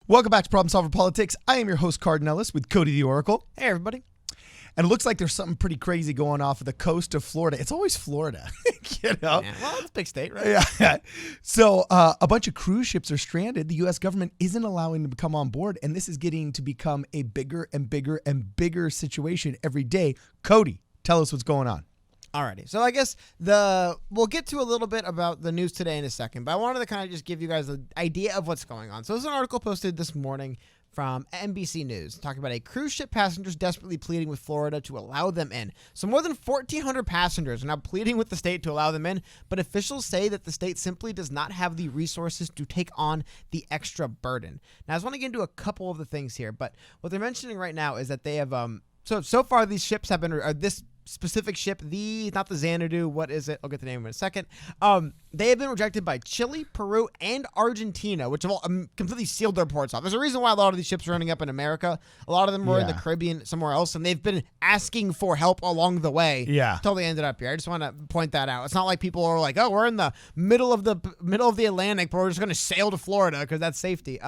Welcome back to Problem Solver Politics. I am your host, Cardinellis, with Cody the Oracle. Hey, everybody. And it looks like there's something pretty crazy going off of the coast of Florida. It's always Florida, you know? Yeah, well, it's a big state, right? Yeah. So a bunch of cruise ships are stranded. The U.S. government isn't allowing them to come on board, and this is getting to become a bigger and bigger and bigger situation every day. Cody, tell us what's going on. Alrighty, so I guess we'll get to a little bit about the news today in a second, but I wanted to kind of just give you guys an idea of what's going on. So there's an article posted this morning from NBC News talking about a cruise ship passengers desperately pleading with Florida to allow them in. So more than 1,400 passengers are now pleading with the state to allow them in, but officials say that the state simply does not have the resources to take on the extra burden. Now, I just want to get into a couple of the things here, but what they're mentioning right now is that they have so far these ships have been this specific ship, not the Xanadu, what is it? I'll get the name in a second. They have been rejected by Chile, Peru, and Argentina, which have all completely sealed their ports off. There's a reason why a lot of these ships are ending up in America. A lot of them were in the Caribbean, somewhere else, and they've been asking for help along the way until they ended up here. I just want to point that out. It's not like people are like, oh, we're in the middle of the Atlantic, but we're just going to sail to Florida because that's safety.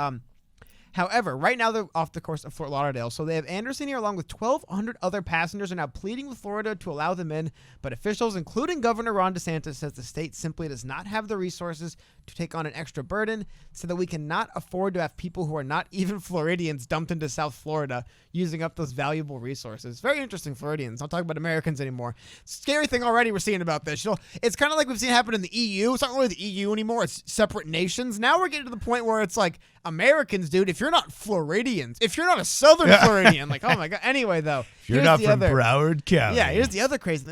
However, right now they're off the coast of Fort Lauderdale, so they have Anderson here along with 1,200 other passengers are now pleading with Florida to allow them in, but officials, including Governor Ron DeSantis, says the state simply does not have the resources to take on an extra burden, so that we cannot afford to have people who are not even Floridians dumped into South Florida using up those valuable resources. Very interesting, Floridians. Don't talk about Americans anymore. Scary thing already we're seeing about this. You know, it's kind of like we've seen happen in the EU. It's not really the EU anymore. It's separate nations. Now we're getting to the point where it's like, Americans, dude, if you're not Floridians, if you're not a Southern Floridian, like, oh my God. Anyway, though. If you're not from Broward County. Yeah, here's the other crazy.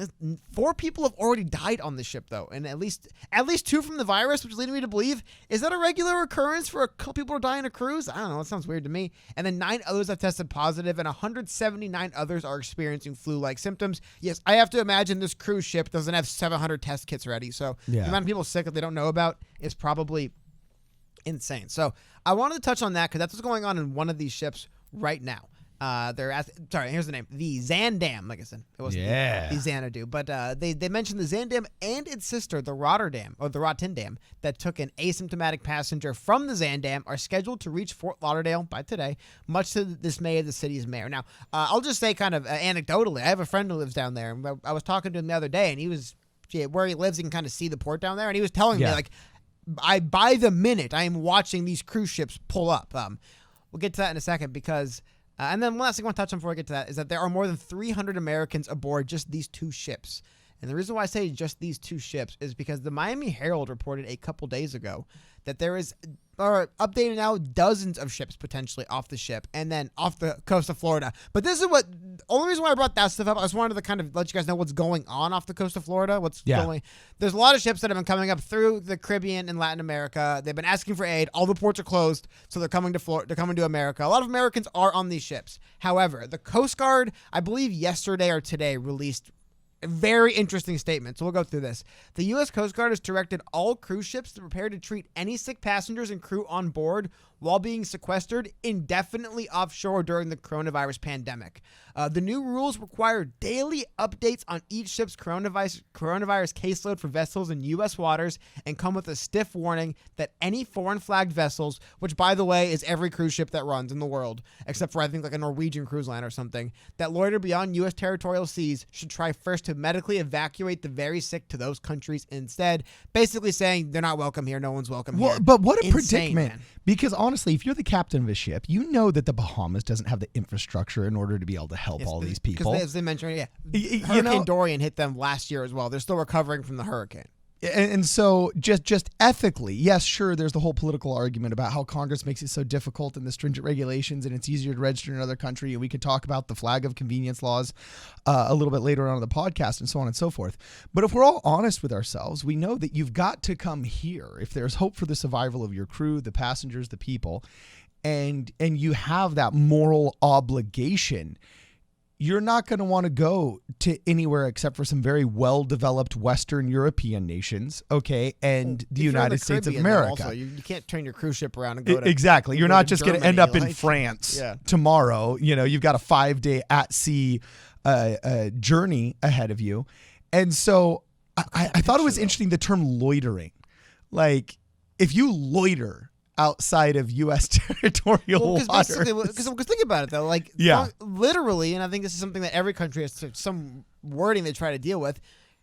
4 people have already died on the ship, though, and at least 2 from the virus, which is leading me to believe, is that a regular occurrence for a couple people to die on a cruise? I don't know. It sounds weird to me. And then 9 others have tested positive, and 179 others are experiencing flu-like symptoms. Yes, I have to imagine this cruise ship doesn't have 700 test kits ready, so the amount of people sick that they don't know about is probably insane. So I wanted to touch on that because that's what's going on in one of these ships right now. Here's the name. The Zandam, like I said. It wasn't the Xanadu. But they mentioned the Zandam and its sister, the Rotterdam, that took an asymptomatic passenger from the Zandam, are scheduled to reach Fort Lauderdale by today, much to the dismay of the city's mayor. Now, I'll just say kind of anecdotally, I have a friend who lives down there. And I was talking to him the other day, and he was where he lives, you can kind of see the port down there, and he was telling me, like, by the minute, I am watching these cruise ships pull up. We'll get to that in a second because... and then one last thing I want to touch on before I get to that is that there are more than 300 Americans aboard just these 2 ships. And the reason why I say just these 2 ships is because the Miami Herald reported a couple days ago that there is, updated now, dozens of ships potentially off the ship and then off the coast of Florida. But this is only reason why I brought that stuff up, I just wanted to kind of let you guys know what's going on off the coast of Florida. There's a lot of ships that have been coming up through the Caribbean and Latin America. They've been asking for aid. All the ports are closed, so they're coming to Florida. They're coming to America. A lot of Americans are on these ships. However, the Coast Guard, I believe yesterday or today, released a very interesting statement. So we'll go through this. The U.S. Coast Guard has directed all cruise ships to prepare to treat any sick passengers and crew on board while being sequestered indefinitely offshore during the coronavirus pandemic. The new rules require daily updates on each ship's coronavirus caseload for vessels in U.S. waters and come with a stiff warning that any foreign flagged vessels, which by the way is every cruise ship that runs in the world, except for I think like a Norwegian cruise line or something, that loiter beyond U.S. territorial seas should try first to medically evacuate the very sick to those countries instead. Basically saying they're not welcome here, no one's welcome here. But what a predicament. Man. Because honestly, if you're the captain of a ship, you know that the Bahamas doesn't have the infrastructure in order to be able to help all these people. Because as they mentioned, Hurricane Dorian hit them last year as well. They're still recovering from the hurricane. And so just ethically, yes, sure, there's the whole political argument about how Congress makes it so difficult and the stringent regulations and it's easier to register in another country. And we could talk about the flag of convenience laws a little bit later on in the podcast and so on and so forth. But if we're all honest with ourselves, we know that you've got to come here if there's hope for the survival of your crew, the passengers, the people, and you have that moral obligation. You're not going to want to go to anywhere except for some very well-developed Western European nations, okay, and the United States of America. Also, you can't turn your cruise ship around and go to exactly. You're not just going to end up in like, France tomorrow. You know, you've got a 5-day at-sea journey ahead of you. And so I thought it was interesting, the term loitering. Like, if you loiter outside of U.S. territorial waters. Because think about it though, like literally, and I think this is something that every country has some wording they try to deal with.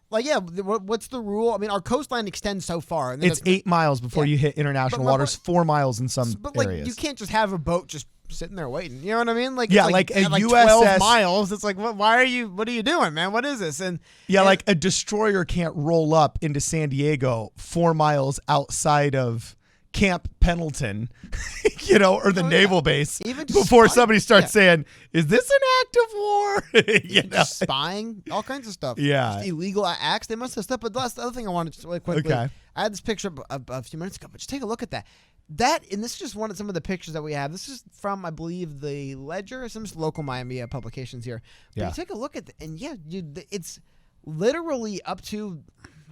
Like, what's the rule? I mean, our coastline extends so far. And it's 8 miles before you hit international waters, 4 miles in some areas. You can't just have a boat just sitting there waiting. You know what I mean? Like, like a USS 12 miles. It's like, what are you doing, man? What is this? And like a destroyer can't roll up into San Diego 4 miles outside of Camp Pendleton, or the naval base before somebody starts saying, is this an act of war? Spying, all kinds of stuff. Yeah. Just illegal acts. They must have stuff. But that's the other thing I wanted to really quickly. Okay. I had this picture a few minutes ago, but just take a look at that. And this is just some of the pictures that we have. This is from, I believe, the Ledger or some local Miami publications here. But you take a look at it's literally up to,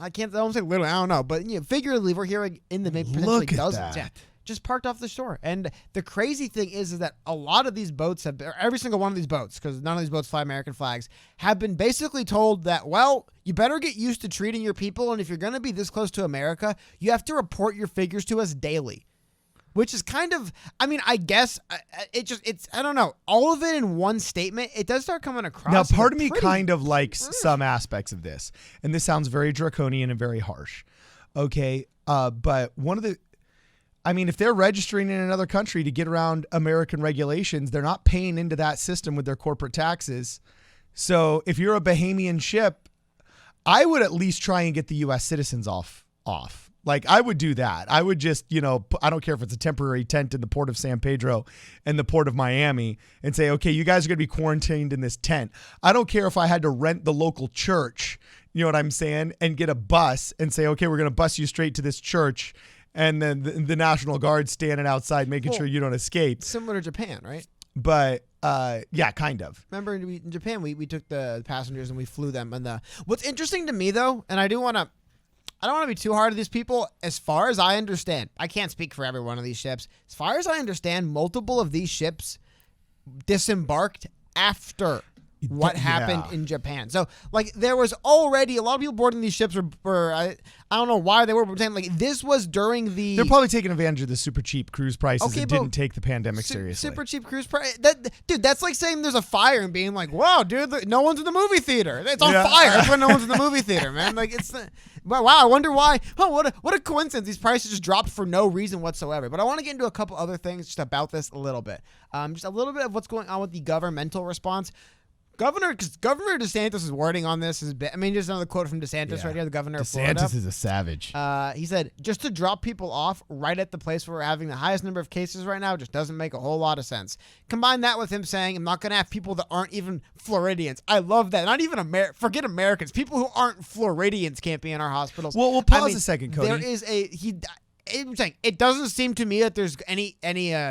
I don't say literally, I don't know, but figuratively, we're here in the potentially dozens. Yeah, just parked off the shore. And the crazy thing is that a lot of these boats every single one of these boats, because none of these boats fly American flags, have been basically told that, well, you better get used to treating your people, and if you're going to be this close to America, you have to report your figures to us daily. Which is kind of, I mean, I guess it's I don't know, all of it in one statement. It does start coming across. Now, part of me kind of likes some aspects of this, and this sounds very draconian and very harsh. Okay, but if they're registering in another country to get around American regulations, they're not paying into that system with their corporate taxes. So if you're a Bahamian ship, I would at least try and get the U.S. citizens off. Like, I would do that. I would just, I don't care if it's a temporary tent in the port of San Pedro and the port of Miami, and say, okay, you guys are going to be quarantined in this tent. I don't care if I had to rent the local church, you know what I'm saying, and get a bus and say, okay, we're going to bus you straight to this church, and then the National Guard standing outside making sure you don't escape. Similar to Japan, right? But yeah, kind of. Remember in Japan, we took the passengers and we flew them. And what's interesting to me, though, and I don't want to be too hard on these people. As far as I understand, I can't speak for every one of these ships. As far as I understand, multiple of these ships disembarked after what happened in Japan. So, like, there was already a lot of people boarding these ships were I don't know why they were pretending like this was during the. They're probably taking advantage of the super cheap cruise prices and didn't take the pandemic seriously. Super cheap cruise price. Dude, that's like saying there's a fire and being like, wow, dude, no one's in the movie theater. It's on fire. That's why no one's in the movie theater, man. Like, it's wow, I wonder why. Oh, what a coincidence. These prices just dropped for no reason whatsoever. But I want to get into a couple other things just about this a little bit. Just a little bit of what's going on with the governmental response. Governor DeSantis' wording on this is, just another quote from DeSantis right here, the governor of Florida. DeSantis is a savage. He said, just to drop people off right at the place where we're having the highest number of cases right now just doesn't make a whole lot of sense. Combine that with him saying, I'm not going to have people that aren't even Floridians. I love that. Not even forget Americans. People who aren't Floridians can't be in our hospitals. Well, we'll pause a second, Cody. There is I'm saying it doesn't seem to me that there's any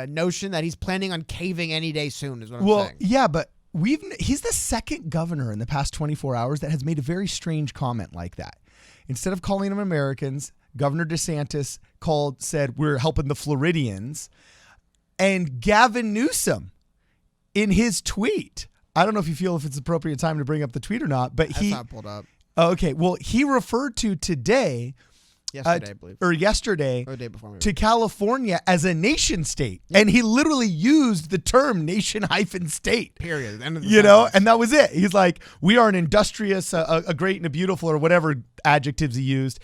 notion that he's planning on caving any day soon is what I'm saying. Well, yeah, but he's the second governor in the past 24 hours that has made a very strange comment like that. Instead of calling them Americans, Governor DeSantis said we're helping the Floridians. And Gavin Newsom, in his tweet, I don't know if you feel if it's appropriate time to bring up the tweet or not, but That's not pulled up. Okay, well, he referred to today. Yesterday, I believe. Or yesterday, or the day before, maybe. To California as a nation state. Yep. And he literally used the term nation-state. Period. End of the sentence. And that was it. He's like, we are an industrious, a great and a beautiful, or whatever adjectives he used,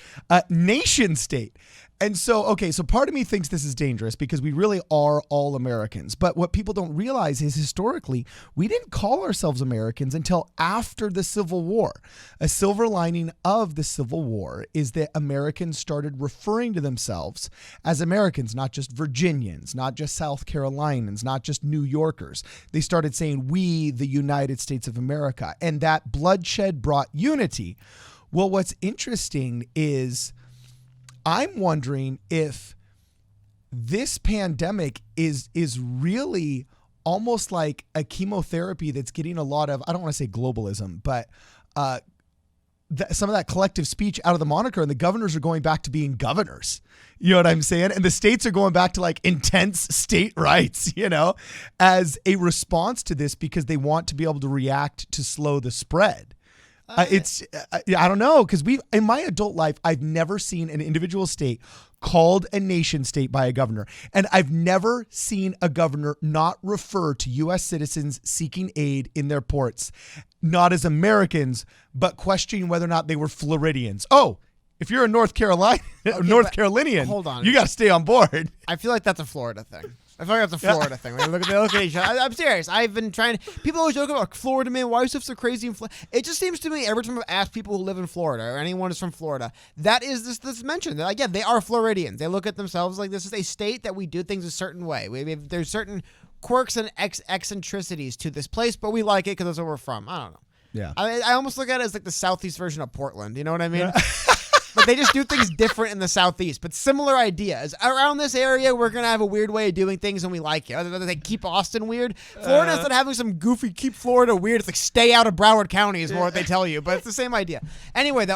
nation state. And so part of me thinks this is dangerous because we really are all Americans. But what people don't realize is historically, we didn't call ourselves Americans until after the Civil War. A silver lining of the Civil War is that Americans started referring to themselves as Americans, not just Virginians, not just South Carolinians, not just New Yorkers. They started saying, we, the United States of America. And that bloodshed brought unity. Well, what's interesting is I'm wondering if this pandemic is really almost like a chemotherapy that's getting a lot of, I don't want to say globalism, but some of that collective speech out of the moniker, and the governors are going back to being governors. You know what I'm saying? And the states are going back to like intense state rights, as a response to this because they want to be able to react to slow the spread. I don't know, because in my adult life, I've never seen an individual state called a nation state by a governor. And I've never seen a governor not refer to U.S. citizens seeking aid in their ports, not as Americans, but questioning whether or not they were Floridians. Oh, if you're a North Carolinian, hold on. You got to stay on board. I feel like that's a Florida thing. I feel like that's a Florida thing. When you look at each other. I'm serious. I've been trying to. People always joke about Florida, man. Why is stuff so crazy in Florida? It just seems to me every time I've asked people who live in Florida or anyone who's from Florida, that is this mention that again they are Floridians. They look at themselves like this is a state that we do things a certain way. There's certain quirks and eccentricities to this place, but we like it because that's where we're from. I don't know. Yeah. I almost look at it as like the southeast version of Portland. You know what I mean? But they just do things different in the southeast, but similar ideas. Around this area, we're going to have a weird way of doing things, and we like it. They keep Austin weird. Florida, instead of having some goofy, keep Florida weird, it's like stay out of Broward County is more what they tell you, but it's the same idea. Anyway,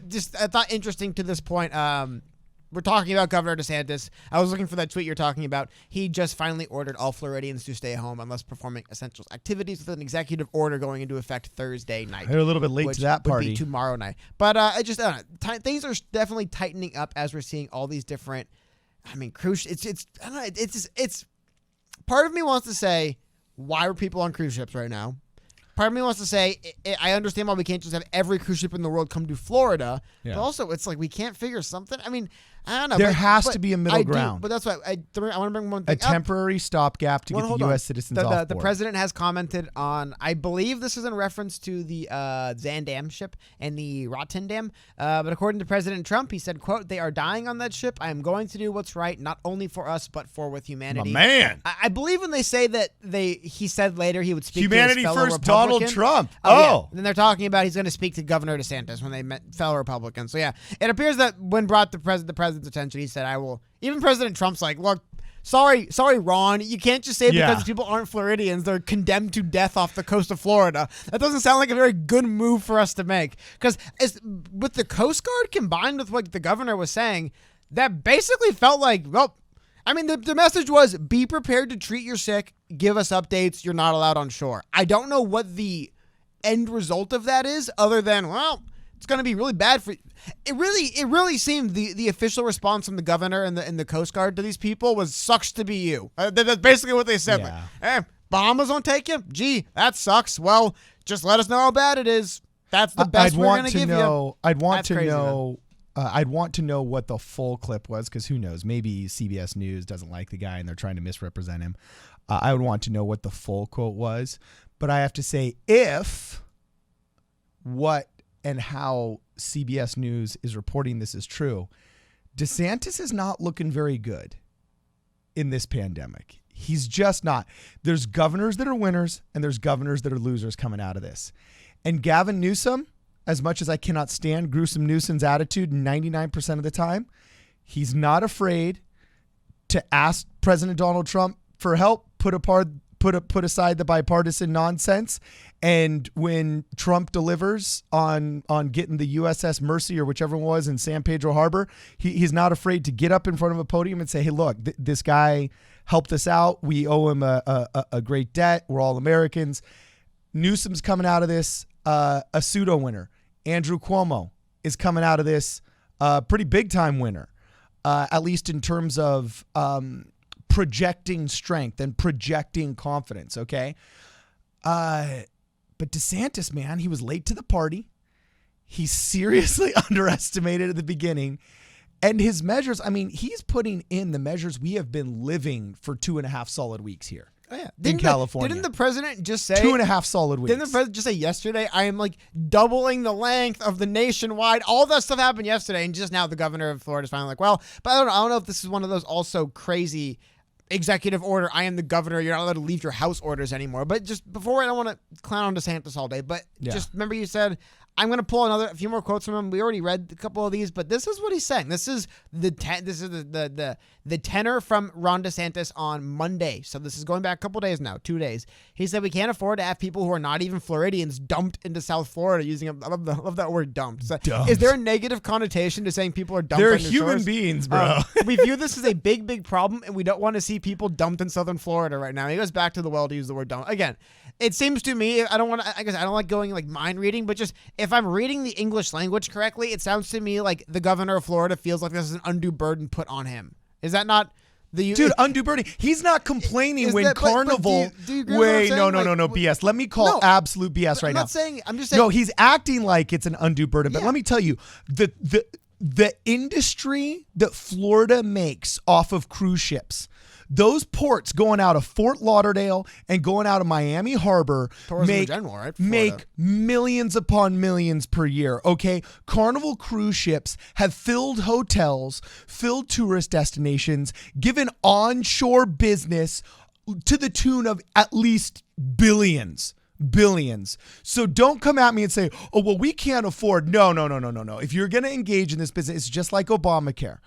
just I thought interesting to this point, we're talking about Governor DeSantis. I was looking for that tweet you're talking about. He just finally ordered all Floridians to stay home unless performing essential activities with an executive order going into effect Thursday night. They're a little bit late to that party. Would be tomorrow night. But things are definitely tightening up as we're seeing all these different. I mean, cruise. I don't know. It's. Part of me wants to say, why are people on cruise ships right now? Part of me wants to say, I understand why we can't just have every cruise ship in the world come to Florida, but also it's like we can't figure something. I mean, I don't know. There has to be a middle ground. But that's why I want to bring one thing up. A temporary stopgap to get the U.S. citizens off board. The president has commented on, I believe this is in reference to the Zandam ship and the Rotterdam. But according to President Trump, he said, quote, "They are dying on that ship. I am going to do what's right, not only for us, but for with humanity." My man. I believe when they say that he said later he would speak humanity to his fellow first, Republican. Donald Trump. Yeah. Then they're talking about he's going to speak to Governor DeSantis when they met fellow Republicans. So yeah, it appears that when brought to the president's attention, he said, "I will." Even President Trump's like, "Look, sorry, Ron, you can't just say because people aren't Floridians, they're condemned to death off the coast of Florida. That doesn't sound like a very good move for us to make." Because with the Coast Guard combined with what the governor was saying, that basically felt like, well, I mean, the message was, be prepared to treat your sick, give us updates, you're not allowed on shore. I don't know what the end result of that is, other than, well, it's going to be really bad for you. It really seemed the official response from the governor and the Coast Guard to these people was, sucks to be you. That's basically what they said. Yeah. Like, Bahamas won't take you? Gee, that sucks. Well, just let us know how bad it is. That's the best we're going to give you. I'd want to know what the full clip was, because who knows? Maybe CBS News doesn't like the guy and they're trying to misrepresent him. I would want to know what the full quote was. But I have to say, if what and how CBS News is reporting this is true, DeSantis is not looking very good in this pandemic. He's just not. There's governors that are winners and there's governors that are losers coming out of this. And Gavin Newsom, as much as I cannot stand Gruesome Newsom's attitude 99% of the time, he's not afraid to ask President Donald Trump for help, put aside the bipartisan nonsense. And when Trump delivers on getting the USS Mercy or whichever one was in San Pedro Harbor, he's not afraid to get up in front of a podium and say, hey, look, this guy helped us out. We owe him a great debt. We're all Americans. Newsom's coming out of this a pseudo winner. Andrew Cuomo is coming out of this pretty big time winner, at least in terms of projecting strength and projecting confidence. Okay. But DeSantis, man, he was late to the party. He's seriously underestimated at the beginning. And his measures, I mean, he's putting in the measures we have been living for 2.5 solid weeks here. Oh, yeah. In California. Didn't the president just say 2.5 solid weeks? Didn't the president just say yesterday, I am like doubling the length of the nationwide? All that stuff happened yesterday, and just now the governor of Florida is finally like, well, but I don't know if this is one of those also crazy executive order, I am the governor, you're not allowed to leave your house orders anymore. But just before, I don't want to clown on DeSantis all day, but just remember you said, I'm going to pull a few more quotes from him. We already read a couple of these, but this is what he's saying. This is the tenor from Ron DeSantis on Monday. So this is going back a couple days now, 2 days. He said, we can't afford to have people who are not even Floridians dumped into South Florida using, I love that word, dumped. So is there a negative connotation to saying people are dumped They're on your human shores? beings, bro. We view this as a big, big problem, and we don't want to see people dumped in Southern Florida right now. He goes back to the well to use the word dump. Again, it seems to me, I don't like going like mind reading, but just if I'm reading the English language correctly, it sounds to me like the governor of Florida feels like this is an undue burden put on him. Is that not the dude? Undue burden. He's not complaining when that, Carnival. But do you agree with what I'm saying? No, BS. Let me call absolute BS right now. I'm not saying. I'm just saying. No, he's acting like it's an undue burden. But Yeah. let me tell you, the industry that Florida makes off of cruise ships. Those ports going out of Fort Lauderdale and going out of Miami Harbor Tourism in general, right? make millions upon millions per year, okay? Carnival cruise ships have filled hotels, filled tourist destinations, given onshore business to the tune of at least billions. So don't come at me and say, oh, well, we can't afford. No. If you're going to engage in this business, it's just like Obamacare.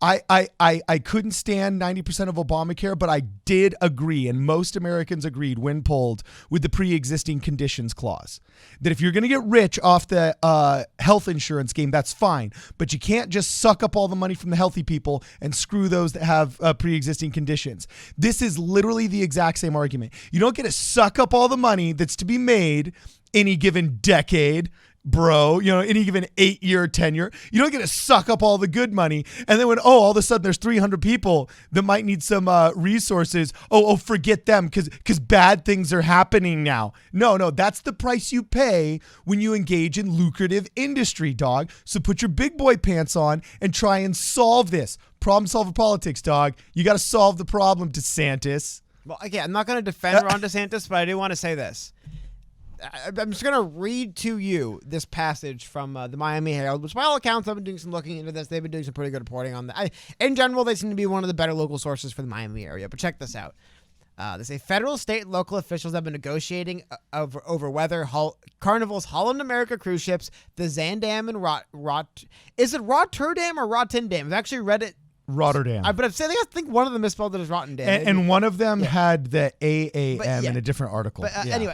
I couldn't stand 90% of Obamacare, but I did agree, and most Americans agreed when polled, with the pre-existing conditions clause. That if you're going to get rich off the health insurance game, that's fine, but you can't just suck up all the money from the healthy people and screw those that have pre-existing conditions. This is literally the exact same argument. You don't get to suck up all the money that's to be made any given decade, bro, any given 8-year tenure. You don't get to suck up all the good money. And then when, all of a sudden there's 300 people that might need some resources. Forget them because bad things are happening now. No, that's the price you pay when you engage in lucrative industry, dog. So put your big boy pants on and try and solve this. Problem solver politics, dog. You got to solve the problem, DeSantis. Well, okay, I'm not going to defend Ron DeSantis, but I do want to say this. I'm just going to read to you this passage from the Miami Herald, which by all accounts, I've been doing some looking into this. They've been doing some pretty good reporting on that. In general, they seem to be one of the better local sources for the Miami area. But check this out. They say federal, state, and local officials have been negotiating over whether Carnival's Holland America cruise ships, the Zandam and is it Rotterdam or Rotterdam? I've actually read it. Rotterdam. But I think one of them misspelled it as Rotterdam. And one of them had the AAM in a different article. But anyway,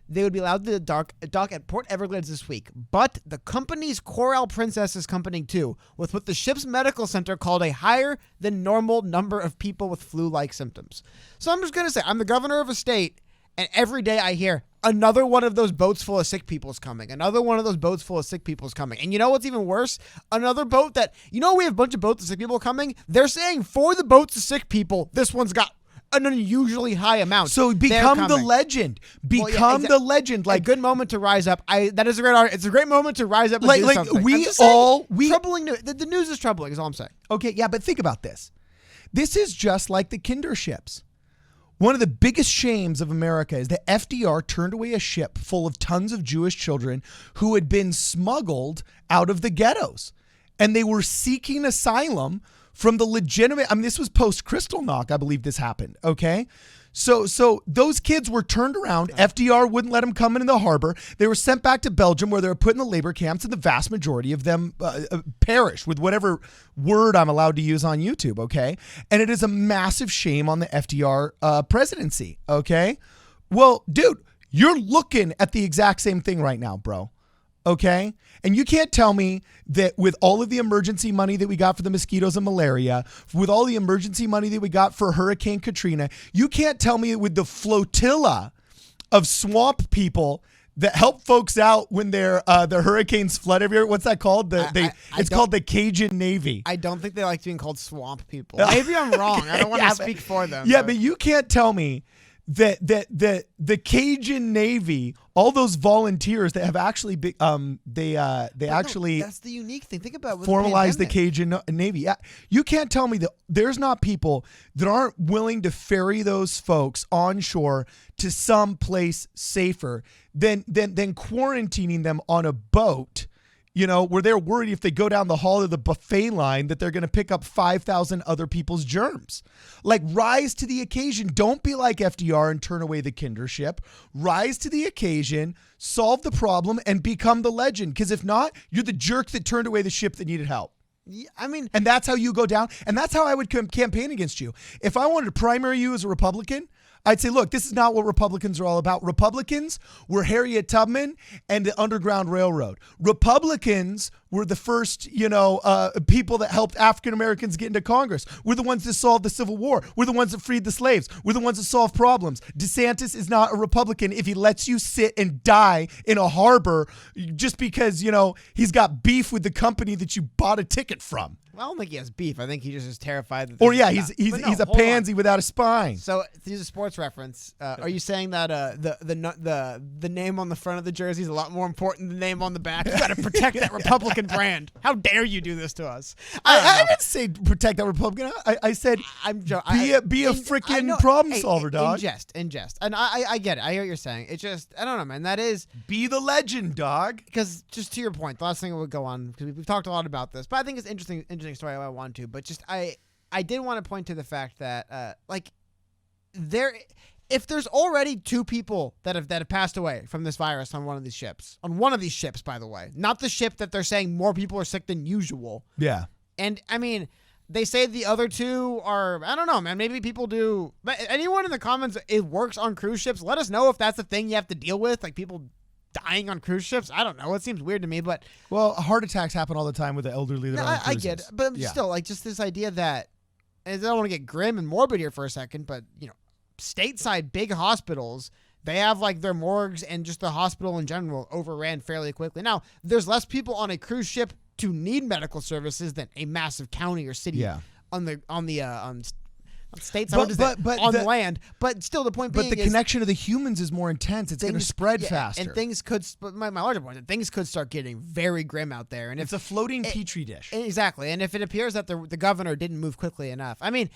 they would be allowed to dock at Port Everglades this week. But the company's Coral Princess is coming too, with what the ship's medical center called a higher than normal number of people with flu-like symptoms. So I'm just going to say, I'm the governor of a state, and every day I hear another one of those boats full of sick people is coming. Another one of those boats full of sick people is coming. And you know what's even worse? Another boat that, we have a bunch of boats of sick people coming. They're saying for the boats of sick people, this one's got an unusually high amount. So become the legend. Become the legend. Like a good moment to rise up. That is a great art. It's a great moment to rise up and do something. Troubling news. The news is troubling is all I'm saying. Okay, yeah, but think about this. This is just like the Kinder ships. One of the biggest shames of America is that FDR turned away a ship full of tons of Jewish children who had been smuggled out of the ghettos. And they were seeking asylum from the legitimate, this was post-Kristallnacht, I believe this happened, okay? So those kids were turned around. FDR wouldn't let them come into the harbor. They were sent back to Belgium where they were put in the labor camps, and the vast majority of them perished, with whatever word I'm allowed to use on YouTube, okay? And it is a massive shame on the FDR presidency, okay? Well, dude, you're looking at the exact same thing right now, bro. Okay? And you can't tell me that with all of the emergency money that we got for the mosquitoes and malaria, with all the emergency money that we got for Hurricane Katrina, you can't tell me with the flotilla of swamp people that help folks out when the hurricanes flood everywhere. What's that called? It's called the Cajun Navy. I don't think they like being called swamp people. Maybe I'm wrong. I don't want to speak for them. Yeah, but you can't tell me that the Cajun Navy, all those volunteers that have actually that's the unique thing. Think about formalized the Cajun Navy. Yeah, you can't tell me that there's not people that aren't willing to ferry those folks onshore to some place safer than quarantining them on a boat. Where they're worried if they go down the hall of the buffet line that they're going to pick up 5,000 other people's germs. Like, rise to the occasion. Don't be like FDR and turn away the Kinder ship. Rise to the occasion, solve the problem, and become the legend. Because if not, you're the jerk that turned away the ship that needed help. Yeah, and that's how you go down. And that's how I would campaign against you. If I wanted to primary you as a Republican, I'd say, look, this is not what Republicans are all about. Republicans were Harriet Tubman and the Underground Railroad. Republicans were the first, people that helped African Americans get into Congress. We're the ones that solved the Civil War. We're the ones that freed the slaves. We're the ones that solved problems. DeSantis is not a Republican if he lets you sit and die in a harbor just because, he's got beef with the company that you bought a ticket from. Well, I don't think he has beef. I think he just is terrified. He's a pansy without a spine. So to use a sports reference, are you saying that the name on the front of the jersey is a lot more important than the name on the back? You got to protect that Republican brand. How dare you do this to us? I didn't say protect that Republican. I said be a freaking problem solver, dog. In jest. And I get it. I hear what you're saying. It's just, I don't know, man. That is be the legend, dog. Because just to your point, the last thing I would go on, because we've talked a lot about this, but I think it's interesting story I want to, but just I did want to point to the fact that if there's already 2 people that have passed away from this virus on one of these ships, by the way, not the ship that they're saying more people are sick than usual. Yeah. And I mean, they say the other 2 are, I don't know, man, maybe people do, but anyone in the comments, it works on cruise ships, let us know if that's the thing you have to deal with, like people dying on cruise ships. I don't know. It seems weird to me, but heart attacks happen all the time with the elderly that are on cruises. I get it, but still, like, just this idea that, and I don't want to get grim and morbid here for a second, but stateside big hospitals, they have like their morgues and just the hospital in general overran fairly quickly. Now, there's less people on a cruise ship to need medical services than a massive county or city on states on the land, but still the point being, but the connection of the humans is more intense. It's going to spread faster, and things could. But my larger point, things could start getting very grim out there, and it's a floating petri dish. Exactly, and if it appears that the governor didn't move quickly enough, I mean,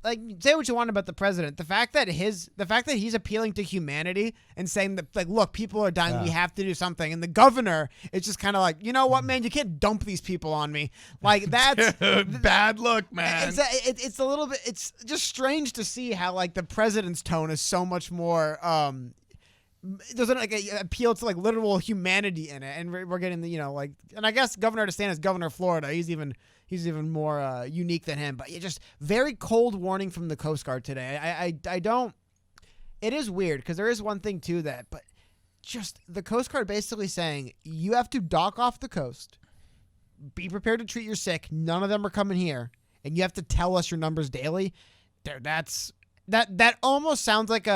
like, say what you want about the president, the fact that he's appealing to humanity and saying that, like, look, people are dying, we have to do something, and the governor is just kind of like, you know what, man, you can't dump these people on me, like that's bad look, man. It's a little bit. It's just strange to see how, like, the president's tone is so much more doesn't like appeal to like literal humanity in it, and we're getting the and I guess Governor DeSantis, governor of Florida, he's even more unique than him, but just very cold warning from the Coast Guard today. I don't. It is weird because there is one thing to that, but just the Coast Guard basically saying you have to dock off the coast, be prepared to treat your sick. None of them are coming here, and you have to tell us your numbers daily. That almost sounds like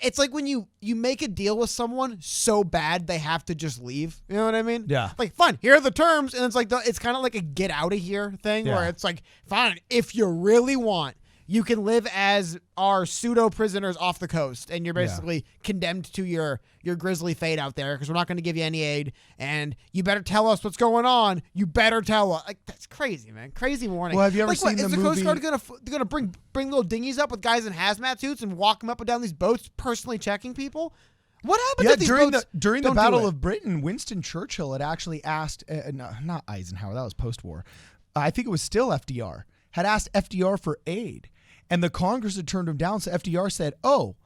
it's like when you make a deal with someone so bad they have to just leave. You know what I mean? Yeah. Like, fine, here are the terms, and it's like it's kind of like a get out of here thing where it's like, fine, if you really want, you can live as our pseudo prisoners off the coast, and you're basically condemned to your grisly fate out there because we're not going to give you any aid, and you better tell us what's going on. You better tell us. Like, that's crazy, man. Crazy warning. Well, have you ever seen the movie? Is the Coast Guard gonna bring little dinghies up with guys in hazmat suits and walk them up and down these boats, personally checking people? What happened to these boats? During the Battle of Britain, Winston Churchill had actually asked, not Eisenhower, that was post-war. I think it was still FDR, had asked FDR for aid. And the Congress had turned him down. So FDR said, I'll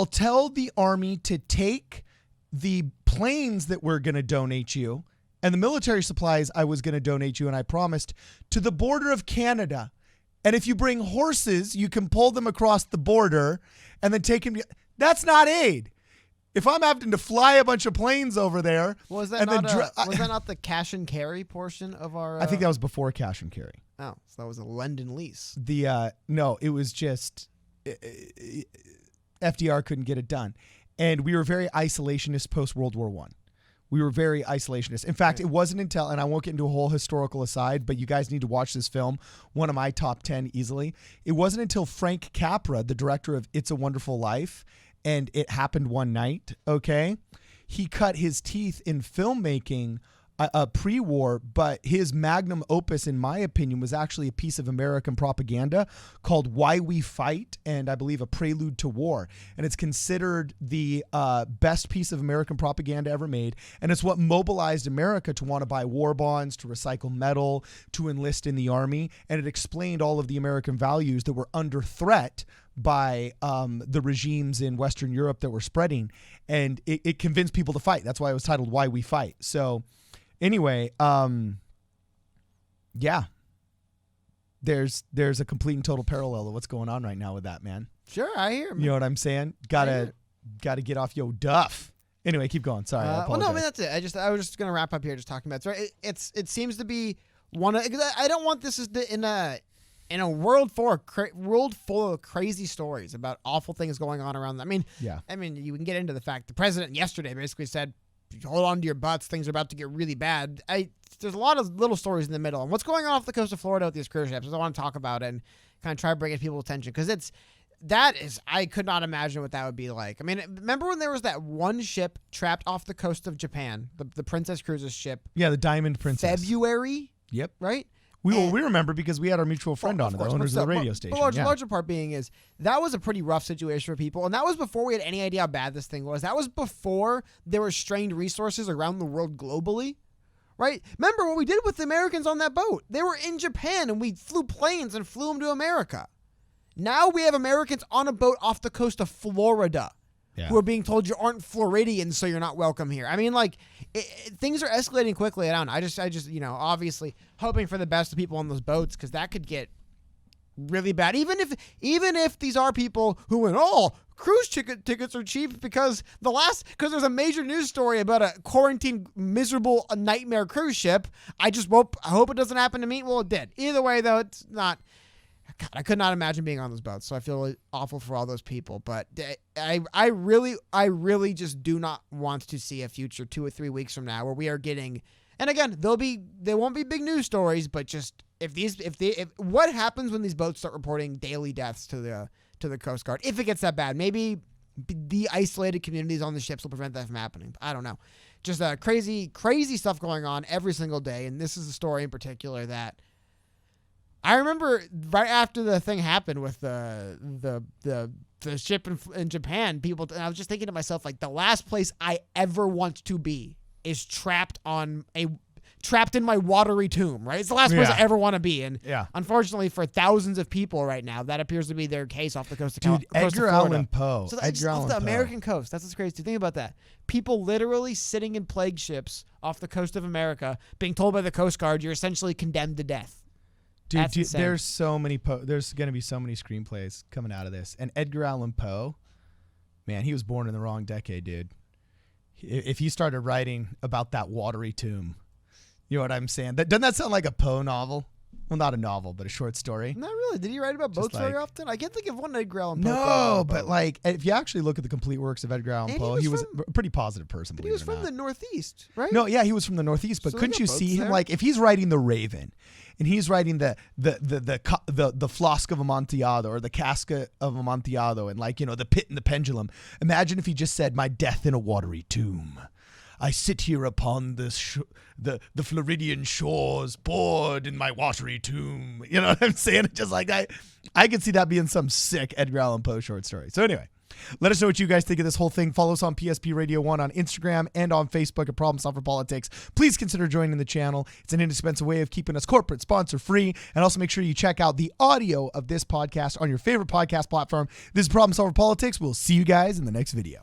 tell the army to take the planes that we're going to donate you and the military supplies I was going to donate you, and I promised, to the border of Canada. And if you bring horses, you can pull them across the border and then take them. That's not aid. If I'm having to fly a bunch of planes over there. Was that not the cash and carry portion of our... I think that was before cash and carry. Oh, so that was a lend and lease. No, it was just FDR couldn't get it done. And we were very isolationist post-World War I. We were very isolationist. In fact, it wasn't until, and I won't get into a whole historical aside, but you guys need to watch this film, one of my top 10 easily. It wasn't until Frank Capra, the director of It's a Wonderful Life, and It Happened One Night, okay? He cut his teeth in filmmaking pre-war, but his magnum opus, in my opinion, was actually a piece of American propaganda called Why We Fight, and I believe A Prelude to War. And it's considered the best piece of American propaganda ever made, and it's what mobilized America to want to buy war bonds, to recycle metal, to enlist in the army, and it explained all of the American values that were under threat by the regimes in Western Europe that were spreading, and it convinced people to fight. That's why it was titled Why We Fight. So anyway, yeah, there's a complete and total parallel of what's going on right now with that, man. Sure, I hear, man. You know what I'm saying? Gotta get off your duff Anyway, keep going. Sorry, I well, apologize. no, I mean that's it. I was just gonna wrap up here, just talking about it seems to be one of. I don't want this in a world full of crazy stories about awful things going on around them. I mean, you can get into the fact the president yesterday basically said, "Hold on to your butts. Things are about to get really bad." There's a lot of little stories in the middle, and what's going on off the coast of Florida with these cruise ships. I want to talk about it and kind of try to bring it to people's attention because I could not imagine what that would be like. I mean, remember when there was that one ship trapped off the coast of Japan, the Princess Cruises ship? Yeah, the Diamond Princess. February? Yep. Right? We remember because we had our mutual friend on it, the owners of the radio station. The larger part being is that was a pretty rough situation for people, and that was before we had any idea how bad this thing was. That was before there were strained resources around the world globally. Right? Remember what we did with the Americans on that boat? They were in Japan, and we flew planes and flew them to America. Now we have Americans on a boat off the coast of Florida who are being told you aren't Floridians, so you're not welcome here. I mean, like, things are escalating quickly. I don't know. I just, obviously hoping for the best of people on those boats because that could get really bad. Even if these are people who went, cruise tickets are cheap because there's a major news story about a quarantine miserable nightmare cruise ship. I hope it doesn't happen to me. Well, it did. Either way, though, it's not. God, I could not imagine being on those boats, so I feel really awful for all those people. But I really just do not want to see a future 2 or 3 weeks from now where we are getting. And again, there won't be big news stories, but just if what happens when these boats start reporting daily deaths to the Coast Guard, if it gets that bad, maybe the isolated communities on the ships will prevent that from happening. I don't know. Just crazy stuff going on every single day. And this is a story in particular that I remember right after the thing happened with the ship in Japan, and I was just thinking to myself, like, the last place I ever want to be is trapped in my watery tomb, right? It's the last place I ever want to be. And unfortunately for thousands of people right now, that appears to be their case off the coast of Florida. Edgar Allan Poe. So off the American coast. That's what's crazy. Think about that. People literally sitting in plague ships off the coast of America being told by the Coast Guard you're essentially condemned to death. Dude, there's there's going to be so many screenplays coming out of this. And Edgar Allan Poe, man, he was born in the wrong decade, dude. If he started writing about that watery tomb, you know what I'm saying? Doesn't that sound like a Poe novel? Well, not a novel, but a short story. Not really. Did he write about boats very often? I can't think of one Edgar Allan Poe. No, but like, if you actually look at the complete works of Edgar Allan Poe, he was a pretty positive person. But he was from the Northeast, right? No, yeah, he was from the Northeast. But couldn't you see him, like, if he's writing The Raven, and he's writing the Flask of Amontillado or the Casca of Amontillado, and, like, the Pit and the Pendulum. Imagine if he just said, "My death in a watery tomb. I sit here upon the Floridian shores, bored in my watery tomb." You know what I'm saying? Just like I could see that being some sick Edgar Allan Poe short story. So anyway, let us know what you guys think of this whole thing. Follow us on PSP Radio 1 on Instagram and on Facebook at Problem Solver Politics. Please consider joining the channel. It's an indispensable way of keeping us corporate sponsor free. And also make sure you check out the audio of this podcast on your favorite podcast platform. This is Problem Solver Politics. We'll see you guys in the next video.